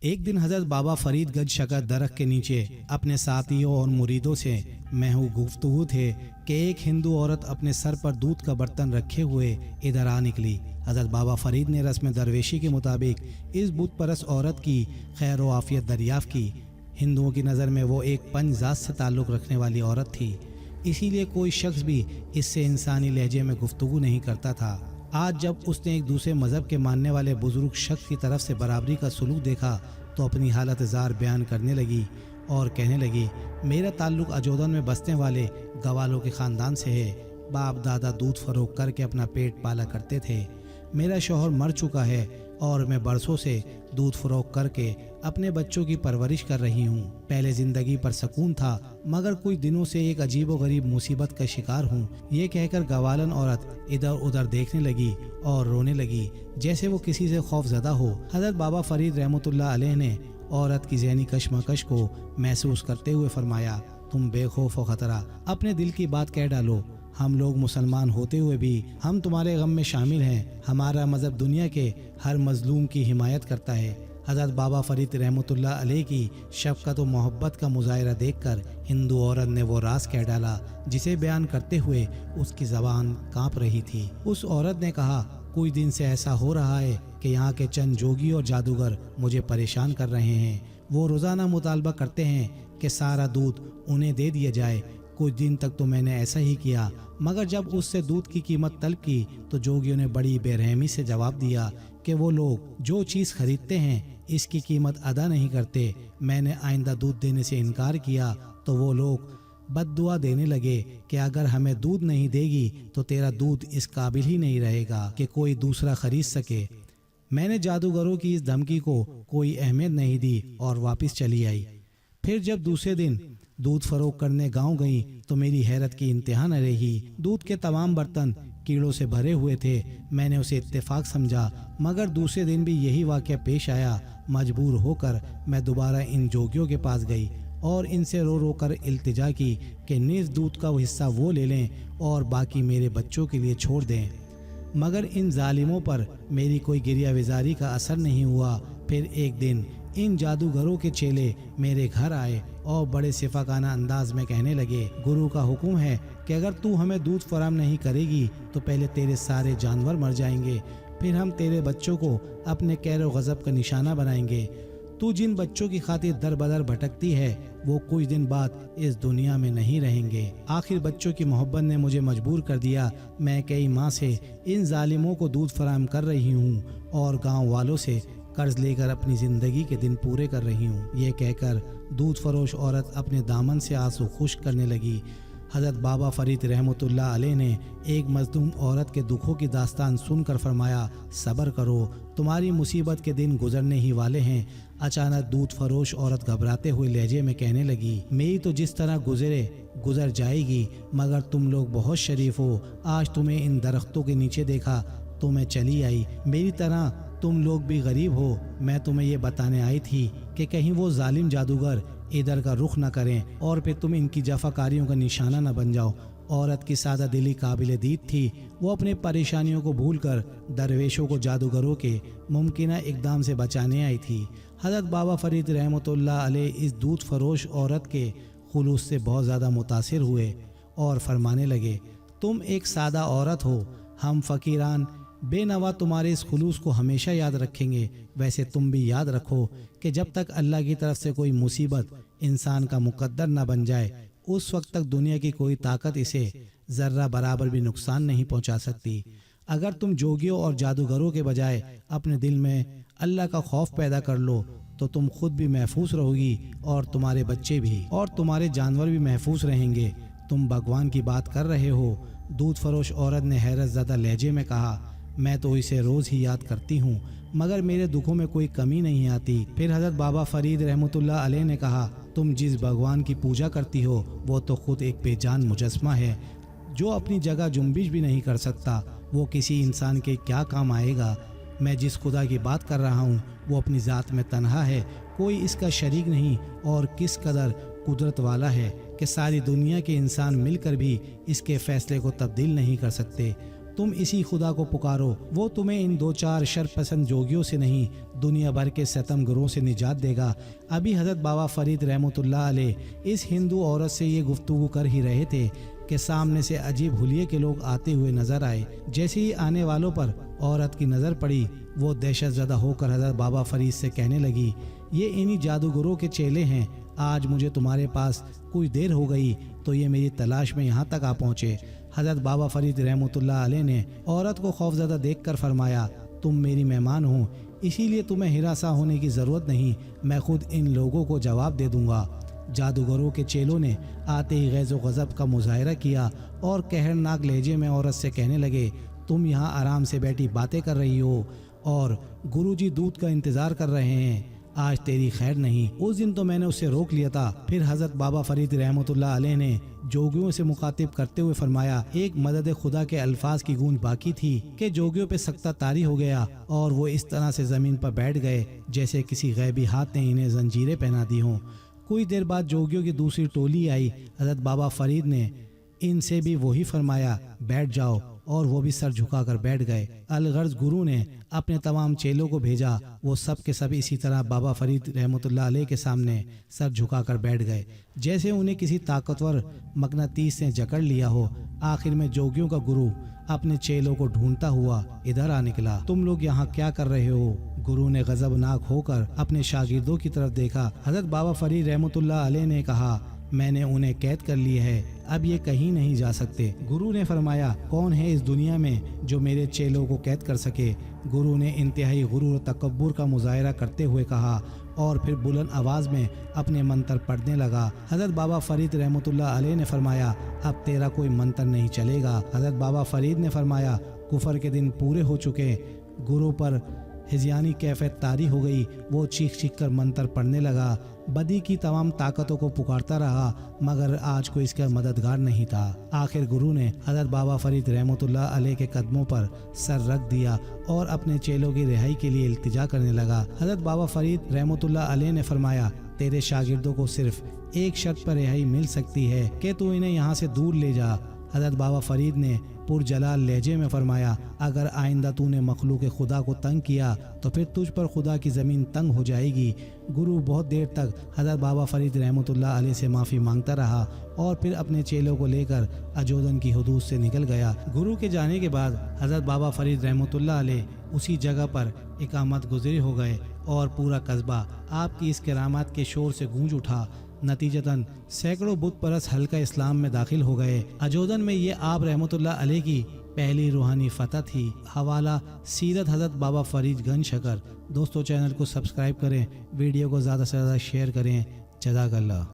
ایک دن حضرت بابا فرید گنج شکر درخت کے نیچے اپنے ساتھیوں اور مریدوں سے محو گفتگو تھے کہ ایک ہندو عورت اپنے سر پر دودھ کا برتن رکھے ہوئے ادھر آ نکلی۔ حضرت بابا فرید نے رسم درویشی کے مطابق اس بت پرست عورت کی خیر و عافیت دریافت کی۔ ہندوؤں کی نظر میں وہ ایک پنج ذات سے تعلق رکھنے والی عورت تھی، اسی لیے کوئی شخص بھی اس سے انسانی لہجے میں گفتگو نہیں کرتا تھا۔ آج جب اس نے ایک دوسرے مذہب کے ماننے والے بزرگ شخص کی طرف سے برابری کا سلوک دیکھا تو اپنی حالت زار بیان کرنے لگی اور کہنے لگی، میرا تعلق اجودن میں بسنے والے گوالوں کے خاندان سے ہے۔ باپ دادا دودھ فروخت کر کے اپنا پیٹ پالا کرتے تھے۔ میرا شوہر مر چکا ہے اور میں برسوں سے دودھ فروخت کر کے اپنے بچوں کی پرورش کر رہی ہوں۔ پہلے زندگی پر سکون تھا، مگر کچھ دنوں سے ایک عجیب و غریب مصیبت کا شکار ہوں۔ یہ کہہ کر گوالن عورت ادھر ادھر دیکھنے لگی اور رونے لگی جیسے وہ کسی سے خوف زدہ ہو۔ حضرت بابا فرید رحمۃ اللہ علیہ نے عورت کی ذہنی کشمکش کو محسوس کرتے ہوئے فرمایا، تم بے خوف و خطرہ اپنے دل کی بات کہہ ڈالو۔ ہم لوگ مسلمان ہوتے ہوئے بھی ہم تمہارے غم میں شامل ہیں۔ ہمارا مذہب دنیا کے ہر مظلوم کی حمایت کرتا ہے۔ حضرت بابا فرید رحمۃ اللہ علیہ کی شفقت و محبت کا مظاہرہ دیکھ کر ہندو عورت نے وہ راز کہہ ڈالا جسے بیان کرتے ہوئے اس کی زبان کانپ رہی تھی۔ اس عورت نے کہا، کچھ دن سے ایسا ہو رہا ہے کہ یہاں کے چند جوگی اور جادوگر مجھے پریشان کر رہے ہیں۔ وہ روزانہ مطالبہ کرتے ہیں کہ سارا دودھ انہیں دے دیا جائے۔ کچھ دن تک تو میں نے ایسا ہی کیا، مگر جب اس سے دودھ کی قیمت طلب کی تو جوگیوں نے بڑی بے رحمی سے جواب دیا کہ وہ لوگ جو چیز خریدتے ہیں اس کی قیمت ادا نہیں کرتے۔ میں نے آئندہ دودھ دینے سے انکار کیا تو وہ لوگ بد دعا دینے لگے کہ اگر ہمیں دودھ نہیں دے گی تو تیرا دودھ اس قابل ہی نہیں رہے گا کہ کوئی دوسرا خرید سکے۔ میں نے جادوگروں کی اس دھمکی کو کوئی اہمیت نہیں دی اور واپس چلی آئی۔ پھر جب دوسرے دن دودھ فروخت کرنے گاؤں گئیں تو میری حیرت کی انتہا نہ رہی۔ دودھ کے تمام برتن کیڑوں سے بھرے ہوئے تھے۔ میں نے اسے اتفاق سمجھا، مگر دوسرے دن بھی یہی واقعہ پیش آیا۔ مجبور ہو کر میں دوبارہ ان جوگیوں کے پاس گئی اور ان سے رو رو کر التجا کی کہ نیز دودھ کا وہ حصہ وہ لے لیں اور باقی میرے بچوں کے لیے چھوڑ دیں، مگر ان ظالموں پر میری کوئی گریہ وزاری کا اثر نہیں ہوا۔ پھر ایک دن ان جادوگروں کے چیلے میرے گھر آئے اور بڑے صفاقانہ انداز میں کہنے لگے، گرو کا حکم ہے کہ اگر تو ہمیں دودھ فراہم نہیں کرے گی تو پہلے تیرے سارے جانور مر جائیں گے، پھر ہم تیرے بچوں کو اپنے قہر و غضب کا نشانہ بنائیں گے۔ تو جن بچوں کی خاطر در بدر بھٹکتی ہے وہ کچھ دن بعد اس دنیا میں نہیں رہیں گے۔ آخر بچوں کی محبت نے مجھے مجبور کر دیا۔ میں کئی ماہ سے ان ظالموں کو دودھ فراہم کر رہی ہوں اور گاؤں والوں سے قرض لے کر اپنی زندگی کے دن پورے کر رہی ہوں۔ یہ کہہ کر دودھ فروش عورت اپنے دامن سے آنسو خشک کرنے لگی۔ حضرت بابا فرید رحمۃ اللہ علیہ نے ایک مظلوم عورت کے دکھوں کی داستان سن کر فرمایا، صبر کرو، تمہاری مصیبت کے دن گزرنے ہی والے ہیں۔ اچانک دودھ فروش عورت گھبراتے ہوئے لہجے میں کہنے لگی، میری تو جس طرح گزر جائے گی، مگر تم لوگ بہت شریف ہو۔ آج تمہیں ان درختوں کے نیچے دیکھا تو میں چلی آئی۔ میری طرح تم لوگ بھی غریب ہو۔ میں تمہیں یہ بتانے آئی تھی کہ کہیں وہ ظالم جادوگر ادھر کا رخ نہ کریں اور پھر تم ان کی جفاکاریوں کا نشانہ نہ بن جاؤ۔ عورت کی سادہ دلی قابل دید تھی۔ وہ اپنی پریشانیوں کو بھول کر درویشوں کو جادوگروں کے ممکنہ اقدام سے بچانے آئی تھی۔ حضرت بابا فرید رحمۃ اللہ علیہ اس دودھ فروش عورت کے خلوص سے بہت زیادہ متاثر ہوئے اور فرمانے لگے، تم ایک سادہ عورت ہو، ہم فقیران بے نوا تمہارے اس خلوص کو ہمیشہ یاد رکھیں گے۔ ویسے تم بھی یاد رکھو کہ جب تک اللہ کی طرف سے کوئی مصیبت انسان کا مقدر نہ بن جائے اس وقت تک دنیا کی کوئی طاقت اسے ذرہ برابر بھی نقصان نہیں پہنچا سکتی۔ اگر تم جوگیوں اور جادوگروں کے بجائے اپنے دل میں اللہ کا خوف پیدا کر لو تو تم خود بھی محفوظ رہو گی اور تمہارے بچے بھی اور تمہارے جانور بھی محفوظ رہیں گے۔ تم بھگوان کی بات کر رہے ہو، دودھ فروش عورت نے حیرت زدہ لہجے میں کہا، میں تو اسے روز ہی یاد کرتی ہوں مگر میرے دکھوں میں کوئی کمی نہیں آتی۔ پھر حضرت بابا فرید رحمۃ اللہ علیہ نے کہا، تم جس بھگوان کی پوجا کرتی ہو وہ تو خود ایک بے جان مجسمہ ہے جو اپنی جگہ جنبش بھی نہیں کر سکتا۔ وہ کسی انسان کے کیا کام آئے گا؟ میں جس خدا کی بات کر رہا ہوں وہ اپنی ذات میں تنہا ہے، کوئی اس کا شریک نہیں، اور کس قدر قدرت والا ہے کہ ساری دنیا کے انسان مل کر بھی اس کے فیصلے کو تبدیل نہیں کر سکتے۔ تم اسی خدا کو پکارو، وہ تمہیں ان دو چار شرپسند جوگیوں سے نہیں دنیا بھر کے ستم گروہ سے نجات دے گا۔ ابھی حضرت بابا فرید رحمۃ اللہ علیہ اس ہندو عورت سے یہ گفتگو کر ہی رہے تھے کہ سامنے سے عجیب حلیے کے لوگ آتے ہوئے نظر آئے۔ جیسے ہی آنے والوں پر عورت کی نظر پڑی، وہ دہشت زدہ ہو کر حضرت بابا فرید سے کہنے لگی، یہ انہی جادوگروں کے چیلے ہیں، آج مجھے تمہارے پاس کچھ دیر ہو گئی تو یہ میری تلاش میں یہاں تک آ پہنچے۔ حضرت بابا فرید رحمۃ اللہ علیہ نے عورت کو خوفزدہ دیکھ کر فرمایا، تم میری مہمان ہو، اسی لیے تمہیں ہراساں ہونے کی ضرورت نہیں، میں خود ان لوگوں کو جواب دے دوں گا۔ جادوگروں کے چیلوں نے آتے ہی غیظ و غضب کا مظاہرہ کیا اور قہرناک لہجے میں عورت سے کہنے لگے، تم یہاں آرام سے بیٹھی باتیں کر رہی ہو اور گرو جی دودھ کا انتظار کر رہے ہیں، آج تیری خیر نہیں۔ اس دن تو میں نے اسے روک لیا تھا۔ پھر حضرت بابا فرید رحمۃ اللہ علیہ نے جوگیوں سے مخاطب کرتے ہوئے فرمایا، ایک مدد خدا کے الفاظ کی گونج باقی تھی کہ جوگیوں پہ سکتہ طاری ہو گیا اور وہ اس طرح سے زمین پر بیٹھ گئے جیسے کسی غیبی ہاتھ نے انہیں زنجیریں پہنا دی ہوں۔ کچھ دیر بعد جوگیوں کی دوسری ٹولی آئی۔ حضرت بابا فرید نے ان سے بھی وہی فرمایا، بیٹھ جاؤ، اور وہ بھی سر جھکا کر بیٹھ گئے۔ الغرض گرو نے اپنے تمام چیلوں کو بھیجا، وہ سب کے سب اسی طرح بابا فرید رحمۃ اللہ علیہ کے سامنے سر جھکا کر بیٹھ گئے جیسے انہیں کسی طاقتور مقناطیس نے جکڑ لیا ہو۔ آخر میں جوگیوں کا گرو اپنے چیلوں کو ڈھونڈتا ہوا ادھر آ نکلا۔ تم لوگ یہاں کیا کر رہے ہو؟ گرو نے غضبناک ہو کر اپنے شاگردوں کی طرف دیکھا۔ حضرت بابا فرید رحمۃ اللہ علیہ نے کہا، میں نے انہیں قید کر لی ہے، اب یہ کہیں نہیں جا سکتے۔ گرو نے فرمایا، کون ہے اس دنیا میں جو میرے چیلوں کو قید کر سکے؟ گرو نے انتہائی غرور و تکبر کا مظاہرہ کرتے ہوئے کہا اور پھر بلند آواز میں اپنے منتر پڑھنے لگا۔ حضرت بابا فرید رحمۃ اللہ علیہ نے فرمایا، اب تیرا کوئی منتر نہیں چلے گا۔ حضرت بابا فرید نے فرمایا، کفر کے دن پورے ہو چکے۔ گرو پر ہذیانی کیفیت طاری ہو گئی، وہ چیخ چیخ کر منتر پڑھنے لگا، بدی کی تمام طاقتوں کو پکارتا رہا مگر آج کوئی اس کا مددگار نہیں تھا۔ آخر گرو نے حضرت بابا فرید رحمۃ اللہ علیہ کے قدموں پر سر رکھ دیا اور اپنے چیلوں کی رہائی کے لیے التجا کرنے لگا۔ حضرت بابا فرید رحمۃ اللہ علیہ نے فرمایا، تیرے شاگردوں کو صرف ایک شرط پر رہائی مل سکتی ہے کہ تو انہیں یہاں سے دور لے جا۔ حضرت بابا فرید نے پرجلال لہجے میں فرمایا، اگر آئندہ تو نے مخلوق خدا کو تنگ کیا تو پھر تجھ پر خدا کی زمین تنگ ہو جائے گی۔ گرو بہت دیر تک حضرت بابا فرید رحمۃ اللہ علیہ سے معافی مانگتا رہا اور پھر اپنے چیلوں کو لے کر اجودن کی حدود سے نکل گیا۔ گرو کے جانے کے بعد حضرت بابا فرید رحمۃ اللہ علیہ اسی جگہ پر اقامت گزر ہو گئے اور پورا قصبہ آپ کی اس کرامات کے شور سے گونج اٹھا۔ نتیجتاً سینکڑوں بت پرست حلقہ اسلام میں داخل ہو گئے۔ اجودن میں یہ آپ رحمۃ اللہ علیہ کی پہلی روحانی فتح تھی۔ حوالہ سیرت حضرت بابا فرید گنج شکر۔ دوستو چینل کو سبسکرائب کریں، ویڈیو کو زیادہ سے زیادہ شیئر کریں۔ جزاک اللہ۔